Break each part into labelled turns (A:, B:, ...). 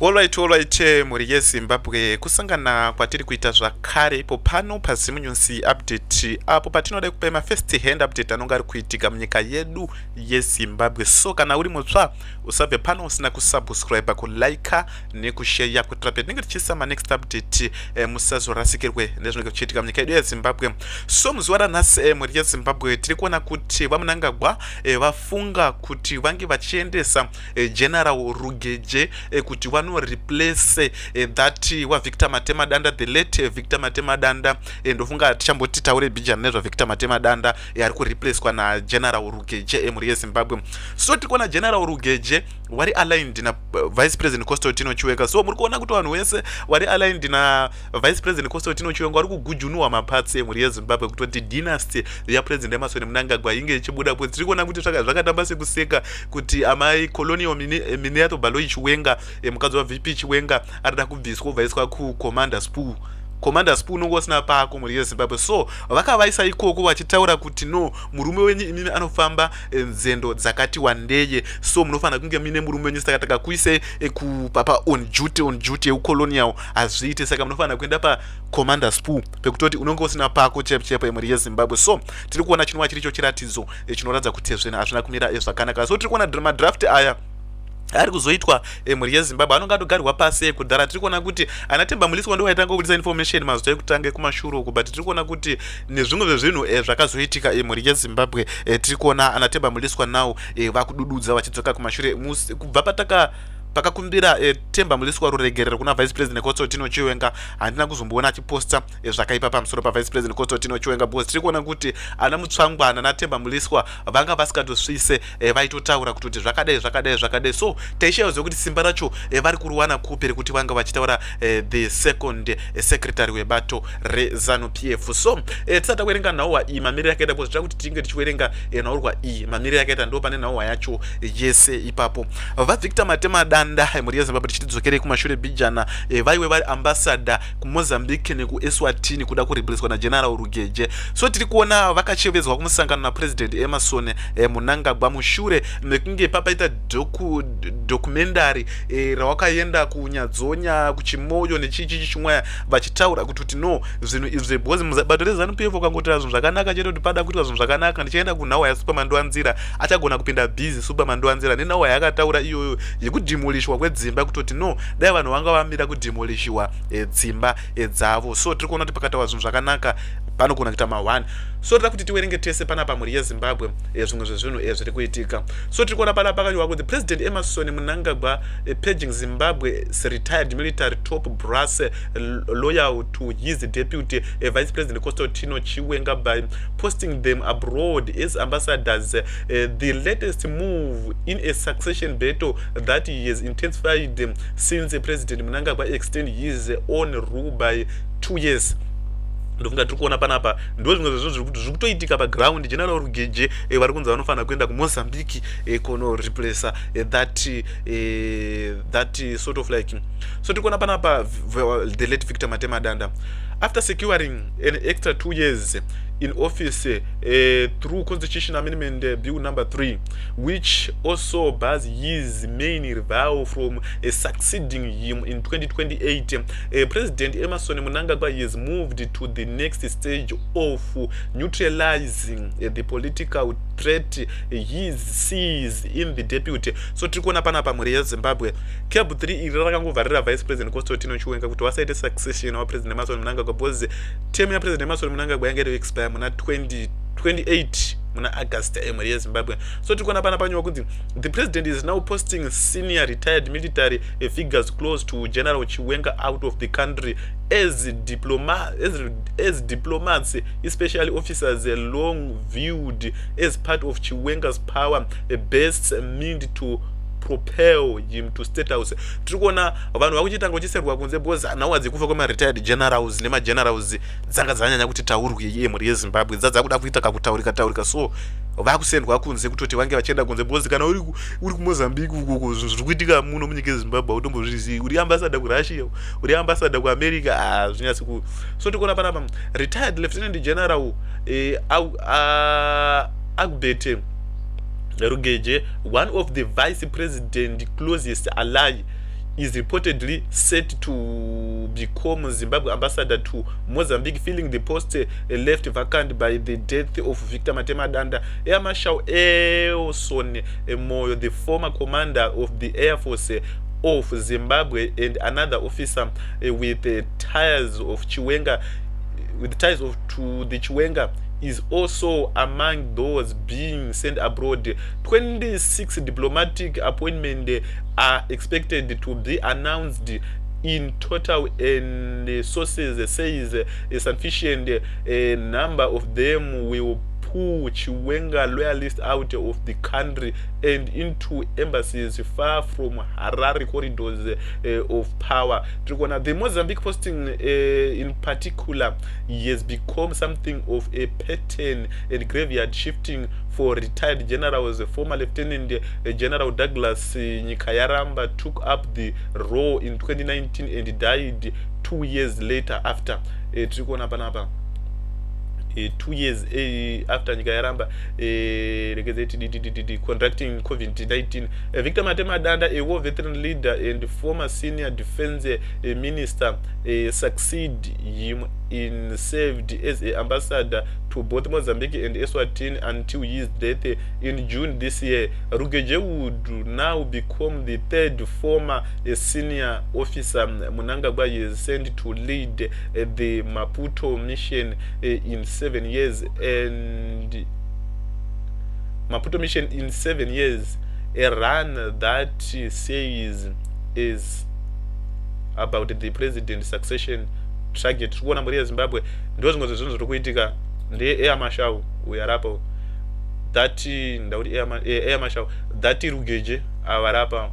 A: Alright, muri yeZimbabwe kusangana kwatiri kuita zvakare ipo pano pazimunyusi update apo patinoda kupa first hand update anonga ari kuitika munyika yedu yeZimbabwe. So kana uri mutsva usabve pano usina kusubscribe, kulike nekushare kuitira patinenge tichiisa next update musazorasikirwe nezvinenge zvichiitika munyika yedu yeZimbabwe. So muzuva ranhasi muri yeZimbabwe tiri kuona kuti vaMnangagwa vafunga kuti vange vachiendesa General Rugeje kuti replace that Victor Matemadanda, the late Victor Matemadanda. Ndofunga tichamboti taure bijana nezva Victor Matemadanda ari kureplacewa na General Rugeje muri yeZimbabwe. So tikuona General Rugeje wari aligned na Vice President Chiwenga. So muri kuona kuti vanhu vese wari aligned na Vice President Chiwenga vari kugujunwa mapatsi muri yeZimbabwe kuti dynasty ya President Emmerson Mnangagwa inge ichibuda. Tiri kuona kuti zvakatamba sekuseka kuti amai Colonial Miniato Baloyi Chiwenga mukadzi waVP Chiwenga arida kubviswa ubvaiswa kuCommander Spoo. Commander Spoo nongo usina pako muri yeZimbabwe. So vakavaisa ikoko vachitaura kuti no, murume wenyu imimi anofamba nzendo dzakati wandeye, so munofana kunge mine murume wenyu saka takakuise kupapa on duty eucolonial hazviite, saka munofana kuenda paCommander Spoo pekutoti unonge usina pako chepe muri yeZimbabwe. So tiri kuona chinova chiricho chiratidzo chinoratidza kuti zvena hazvina kumira zvakanaka. So tiri kuona madraft aya ari kuzoitwa muri yeZimbabwe anonga atogarwa pasi kudhara. Tiri kuona kuti anatemba muliswa ndo waitanga kubudisa information mazuva ekutanga kumashure uku, but tiri kuona kuti nezvimwe zvezvinhu zvakazoitika muri yeZimbabwe. Tiri kuona anatemba muliswa nawo vakudududza vachidzoka kumashure kubva pakakumbira Temba Muliswa ruregerero kuna Vice President Chiwenga. Handina kuzomboona achiposta zvakaipa pamusoro paVice President Chiwenga, because tiri kuona kuti ana mutsvangwana naTemba Muliswa vanga vasikatosvise vaitotaura kuti zvakadai. So taishayiwa kuti simba racho vari kuruwana kupi rekuti vanga vachitaura the second secretary webato reZanu PF. So tisati takuverenga nhauwa iyi mamiriro yakaita, because tiri kuti tinge tichiverenga nhauwa iyi mamiriro yakaita ndo pane nhauwa yacho yese ipapo. VaVictor Matemadanda muri yeZimbabwe tichidzokerei kumashure bijana vaiwe vari ambassador kuMozambique nekuEswatini kuda kureplacewa naGeneral Rugeje. So tiri kuona vakachevezwa kumusangano naPresident Emmerson Mnangagwa mushure mekunge papaita documentary rawakaenda kunyadzonya kuchimoyo nechichi chimwe vachitaura kuti no, zvinhu izvi because mubato reZanu PF ukangotira zvinhu zvakanaka chete kuti pada kuitwa zvinhu zvakanaka ndichaenda kunhauwa yaSuperman Ndowanzira achagona kupinda busy Superman Ndowanzira nenhauwa yakataura iyoyo yekudhimolishwa kwedzimba kutoti no, dai vanhu vanga vamira kudhimolishiwa dzimba dzavo. So tiri kuona kuti pakataura zvinhu zvakanaka panogona kuita ma1. So tiri kuti tiwerenge tese panapa muri yeZimbabwe zvimwe zvezvinhu zviri kuitika. So tiri kuona panapa pakanyorwa kuti President Emmerson Mnangagwa paging Zimbabwe's retired military top brass loyal to his deputy Vice President Chiwenga by posting them abroad as ambassadors, the latest move in a succession battle that he has intensified since President Mnangagwa extended his own rule by 2 years. Ndofunga tiri kuona panapa ndo zvimwe zvezvo zviri kutoitika paground. General Rugeje vari kunzi vanofana kuenda kuMozambique kuno replace that sort of like. So tiri kuona panapa the late Victor Matemadanda, after securing an extra 2 years in office through Constitution Amendment Bill number 3, which also bars his main rival from succeeding him in 2028, President Emmerson Mnangagwa has moved to the next stage of neutralizing the political threat he sees in the deputy. So tiri kuona panapa muri yeZimbabwe cab 3 iri rakangovharira Vice President Chiwenga kuti vasaite succession wa President Emmerson Mnangagwa, because term ya President Emmerson Mnangagwa yanga iri expire muna 2028 muna August muri yeZimbabwe. So tiri kuona panapa panyorwa kuti the president is now posting senior retired military figures close to General Chiwenga out of the country as diplomats, especially officers long viewed as part of Chiwenga's power best meant to propel him to state house. Tiri kuona vanhu vakuchitanga vachiserwa kunze because nhauwa dzekufa kwema-retired generals nemagenerals dzanga dzanyanya kuti taurwe iye muri yeZimbabwe dzakuda kuita kakutaurika. So vakusendwa kunze kutoti vange vachienda kunze because kana uri kuMozambique uko zviri kuitika muno munyika yeZimbabwe autombozvizivi. Uri ambassador kuRussia, uri ambassador kuAmerica, zvinyatsi ku. So tiri kuona panapa retired Lieutenant General Albert Rugeje, one of the vice president closest ally is reportedly set to become Zimbabwe ambassador to Mozambique, filling the post left vacant by the death of Victor Matemadanda. Air Marshal Elson Moyo, the former commander of the Air Force of Zimbabwe, and another officer with ties of Chiwenga, to the Chiwenga, is also among those being sent abroad. 26 diplomatic appointments are expected to be announced in total, and sources says a sufficient number of them will pull Chiwenga loyalists out of the country and into embassies far from Harare corridors of power. The Mozambique posting in particular has become something of a pattern and graveyard shifting for retired generals. Former Lieutenant General Douglas Nyikayaramba took up the role in 2019 and died 2 years later after. 2 years after Nyikayaramba contracting COVID-19. Victor Matemadanda, a war veteran leader and former senior defense minister, succeeded him in served as an ambassador to both Mozambique and Eswatini until his death in June this year. Rugeje would now become the third former senior officer Mnangagwa is sent to lead the Maputo mission in 7 years, and Maputo mission in 7 years, a run that says is about the president succession target. Kuona muri ya Zimbabwe ndo zimwe zvinhu zviri kuitika Air Marshal uyarapo that ndauti Air Marshal that Rugeje avarapa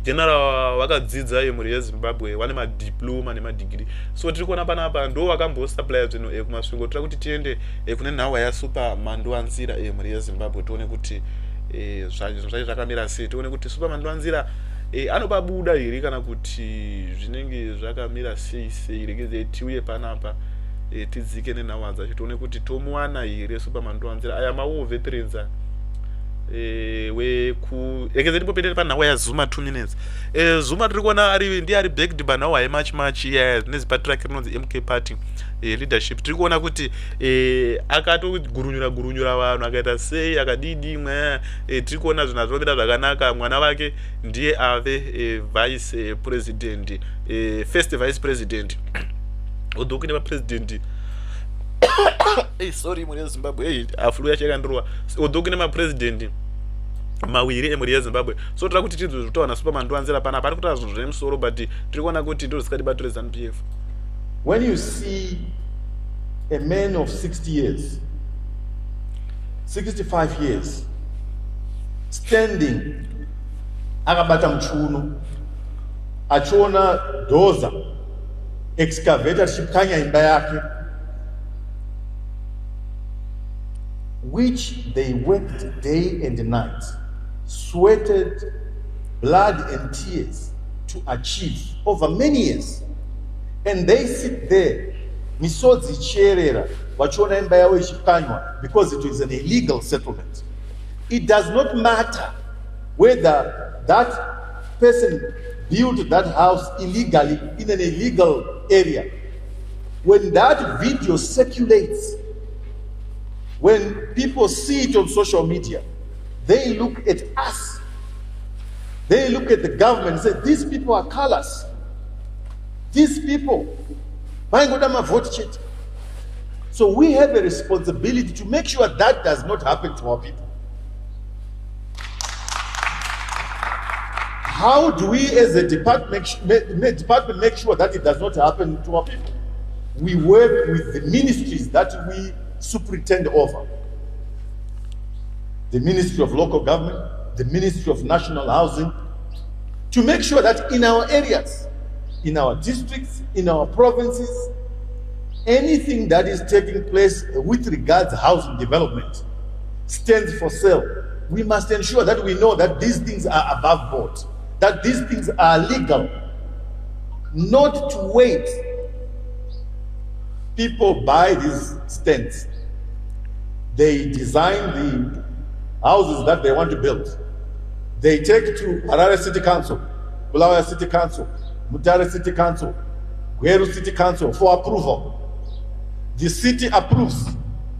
A: general vakadzidza muri yeZimbabwe vane madiploma nemadigiri. So tiri kuona panapa ndo vakambosupply zvinhu kumasvingo. Tira kuti tiende kune nhauwa yasuper Mandwanzira muri yeZimbabwe tione kuti zvinhu zvacho zvakamira sei, tione kuti Super Mandwanzira anobabuda here kana kuti zvinenge zvakamira sei. Regeze tiuye panapa tidzike nenhauwa dzacho tione kuti tomuwana here Super Mandwanzira. Aya mawo veterans regeze tipopetete panhauwa yaZuma 2 minutes. Zuma tiri kuona ndiye ari backed panhauwa yeMach nezipati rake rinonzi MK Party leadership. Tiri kuona kuti akatogurunyura vanhu akaita sei akadidi mwe. Tiri kuona zvinhu zvinomira zvakanaka. Mwana wake ndiye ave vice president, first vice president. Udoku nemapresident sorry muri yeZimbabwe afulu yacho yakandirwa. Udoku nemapresident mawiri emuri yeZimbabwe. So tira kuti tidzo zvitowana Super Mandwanzira panapa ari kutaura zvinhu zvine musoro, but tiri kuona kuti ndo zvikatibatire ZANU-PF.
B: When you see a man of 60 years, 65 years, standing akabata muchiuno achiona doza excavator chipkanya imba yake, which they worked day and night, sweated blood and tears to achieve over many years, and they sit there misodzi cherera vachiona imba yavo ichipkanywa because it is an illegal settlement. It does not matter whether that person built that house illegally in an illegal area. When that video circulates, when people see it on social media, they look at us, they look at the government and say, these people are callous. These people, so we have a responsibility to make sure that does not happen to our people. How do we as a department make sure that it does not happen to our people? We work with the ministries that we superintend over. The Ministry of Local Government, the Ministry of National Housing, to make sure that in our areas, in our districts, in our provinces, anything that is taking place with regards to housing development stands for sale. We must ensure that we know that these things are above board, that these things are legal, not to wait. People buy these stands. They design the houses that they want to build. They take it to Harare City Council. Bulawayo City Council, Mutare City Council, Gweru City Council for approval. The city approves,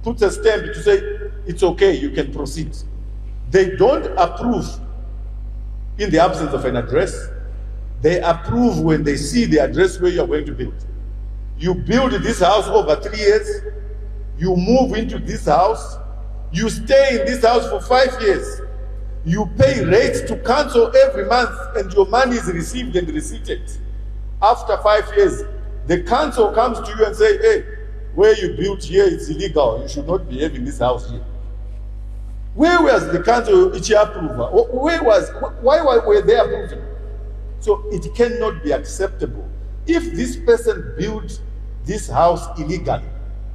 B: puts a stamp to say it's okay, you can proceed. They don't approve in the absence of an address. They approve when they see the address where you are going to build. You build this house over 3 years, you move into this house, you stay in this house for 5 years, you pay rates to council every month, and your money is received and receipted. After 5 years, the council comes to you and say, hey, where you built here, it's illegal, you should not be having this house here. Where was the council approval? Why were they approving? So it cannot be acceptable. If this person built this house illegally,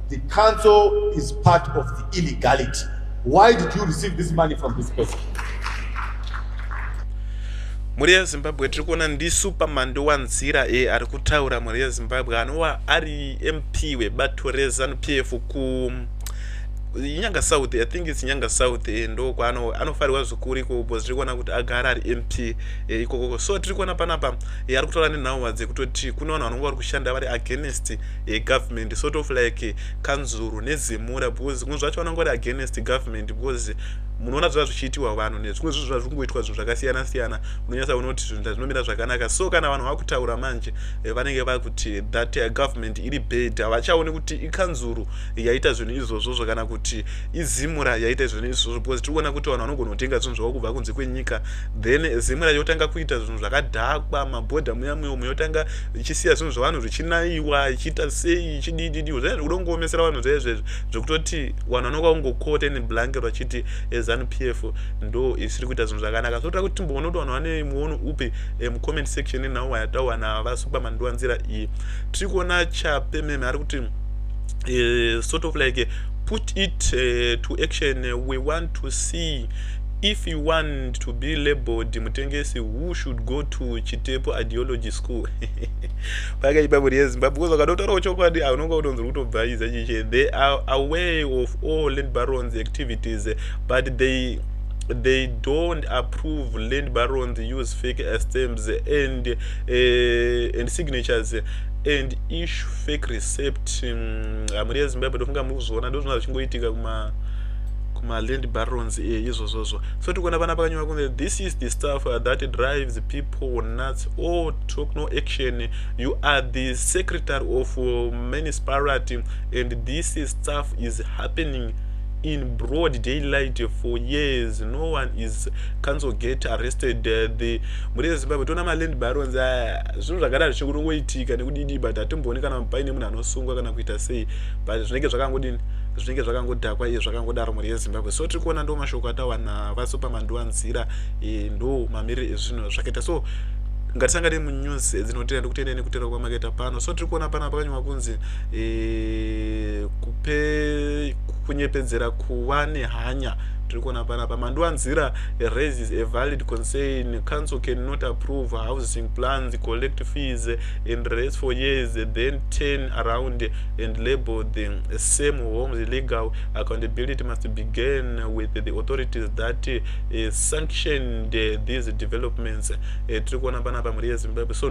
B: the council is part of the illegality. Why did you receive this money from this person?
A: Muri yeZimbabwe tiri kuona ndi Superman ndowanzira ari kutaura muri yeZimbabwe anova ari MP webato reZANU-PF ku Chinyanga South. I think it's Chinyanga South ndo anofarirwa zvikuru ikoko tiri kuona kuti agara ari MP ikoko. So tiri kuona panapa ari kutaura nenhau dzekutoti kune vanhu vanonga vari kushanda vari against government, sort of like Kanzuru neZimura, because zvimwe zvacho vanonga vari against government because munoona zviva zvichiitiwa vanhu nezvimwe zvinhu zviri kungoitwa zvinhu zvakasiyana siyana, unonyasa kuona kuti zvinhu zvinomira zvakanaka. So kana vanhu vakutaura manje vanenge vakuti that government iri bad, havachaoni kuti iKanzuru yaita zvinhu izvozvo kana kuti iZimura yaita zvinhu izvozvo, because tiri kuona kuti vanhu vanogona kutenga zvinhu zvavo kubva kunze kwenyika, then Zimura yotanga kuita zvinhu zvakadhakwa, mabhodha muyamwe yotanga ichisiya zvinhu zvavanhu zvichinaiwa ichiita sei ichidididi, zvazvo kudongoomesera vanhu zvaizvezvi zvekutoti vanhu vanonga kungokota in blanket vachiti ZANU-PF ndo isiri kuita zvinhu zvakanaka. So toda kuti timboona kuti vanhu vane muono upi mucomment section enhau yataurwa navaSuperman ndowanzira iyi. Tiri kuona Chapememe ari kuti sort of like put it to action. We want to see if you want to be labeled mutengesi who should go to Chitepo ideology school. Pakaipa muri yeZimbabwe zvakadotaura chokwadi anonga kutonzwa kutobva iza chiche. They are aware of all land barons activities, but they don't approve land barons use fake stamps and signatures and issue fake receipt. Muri yeZimbabwe ndofunga muri kuzviona ndo zvinhu zvichingoitika kuma land barons izvozvozvo. So tikuona pana pakanyorwa kunze this is the stuff that drives people nuts. Oh, took no action. You are the secretary of municipality and this stuff is happening in broad daylight for years. No one is council get arrested. The muri yeZimbabwe tona ma land barons zvinhu zvakadaro zvichikungoitika nekudidi, but hatimbooni kana paine munhu anosungwa kana kuita sei, but zvinenge zvakangodini, zvinenge zvakangodhakwa iye zvakangodaro muri yeZimbabwe. So tiri kuona ndo mashoko atawa navaSuperman ndowanzira ndo mamiriro ezvinhu zvakaita. So ngatisangane munews dzinotenda ndikutenda nekutera kwamaketa pano. So tiri kuona pana pakanyorwa kunzi kunyepedzera kuva nehanya. Tiri kuona panapa Mandowanzira raises a valid concern. Council cannot approve housing plans, collect fees and rest for years, then turn around and label the same homes illegal. Accountability must begin with the authorities that sanctioned these developments. Tiri kuona panapa muri yeZimbabwe. So